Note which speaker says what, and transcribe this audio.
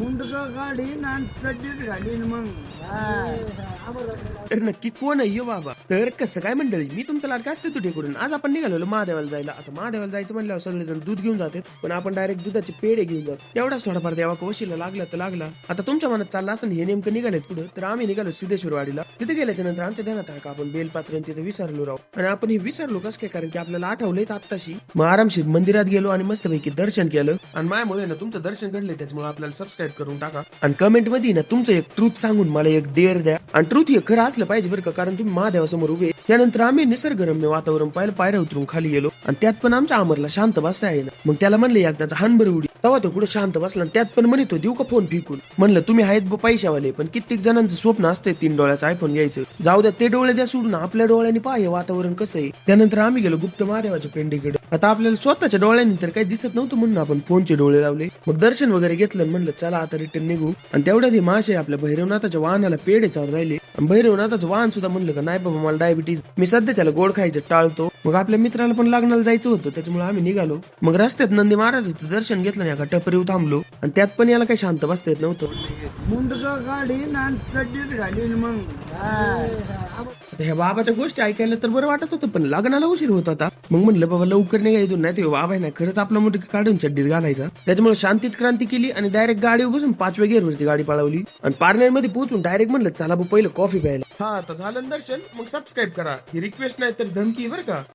Speaker 1: मुंडक काढीन आणि चड्डीत घालीन मग
Speaker 2: तर नक्की कोण आहे यो बाबा? तर कसं काय मंडळी, मी तुमचा लाडका असते तुटेकडून. आज आपण निघालो महादेवाला जायला. आता महादेवाला जायचं म्हणल्यावर सगळेजण दूध घेऊन जातात, पण आपण डायरेक्ट दुधाचे पेढे घेऊन जातो. एवढाच थोडाफार देवा वशीला लागला तर लागला. आता तुमच्या मनात चालला असं हे नेमकं निघालेत पुढे, तर आम्ही निघालो सिद्धेश्वरवाडीला. तिथे गेल्याच्या नंतर आमच्या ध्यानात आहे का आपण बेलपात्र तिथे विसरलो राहू. आणि आपण हे विसरलो कसं काय, कारण की आपल्याला आठवलंच आत्ताशी. मग आरामशीर मंदिरात गेलो आणि मस्तपैकी दर्शन केलं. आणि माझ्यामुळे ना तुमचं दर्शन घडले, त्याच्यामुळे आपल्याला सबस्क्राईब करून टाका. आणि कमेंट मध्ये ना तुमचं एक ट्रूथ सांगून मला एक डेअर द्या. आणि ट्रूथ हे खरं असलं पाहिजे बरं का, कारण तुम्ही महादेवासमोर उभे. त्यानंतर आम्ही निसर्गरम्य वातावरण पाहिलं, पायऱ्या उतरून खाली गेलो. आणि त्यात पण आमच्या अमरला शांत बसता आहे ना. मग त्याला म्हणले एकदाचा हानभर उडी, तेव्हा तो कुठे शांत बसला. त्यात पण म्हणतो देऊ का फोन फेकून. म्हणलं तुम्ही आहेत पैशावाले, पण कित्येक जणांचं स्वप्न असते 3 डोळ्याचा आयफोन घ्यायचं. जाऊ द्या ते डोळे द्या सोडून, आपल्या डोळ्यांनी पाहे वातावरण कसं आहे. त्यानंतर आम्ही गेलो गुप्त महादेवाच्या पेंडीकडे. आता आपल्याला स्वतःच्या डोळ्यांनी तर काही दिसत नव्हतं म्हणून आपण फोनचे डोळे लावले. मग दर्शन वगैरे घेतलं, म्हणलं चला आता रिटर्न निघू. आणि तेवढ्यात हे माशे आपल्या भैरवनाथाच्या वाहनाला पेढे चालू राहिले. भैरवनाथाचं वाहन सुद्धा म्हणलं का नाही बाबा मला डायबिटीज, मी सध्या त्याला गोड खायचं टाळतो. मग आपल्या मित्राला पण लग्नाला जायचं होतं, त्याच्यामुळे आम्ही निघालो. मग रस्त्यात नंदी महाराजाचं दर्शन घेतलं नाही का, टपरीवर थांबलो. आणि त्यात पण याला काही शांत बसता येत नव्हतं.
Speaker 1: मुंडक काढीन आणि चड्डीत घालीन मग
Speaker 2: ह्या बाबाच्या गोष्टी ऐकायला तर बरं वाटत होतं, पण लग्नाला उशीर होत होता. मग म्हणलं बाबा लवकर निघायचं नाही, ते बाबा नाही खरंच आपला मुंडक काढून चड्डीत घालायचा. त्याच्यामुळे शांतीत क्रांती केली आणि डायरेक्ट गाडीवर बसून 5व्या गेअरवरती गाडी पळवली. आणि पार्लरमध्ये पोहोचून डायरेक्ट म्हणलं चला पहिलं कॉफी प्यायला. हा आता झालं दर्शन, मग सबस्क्राईब करा. ही रिक्वेस्ट नाही तर धमकी बरं का.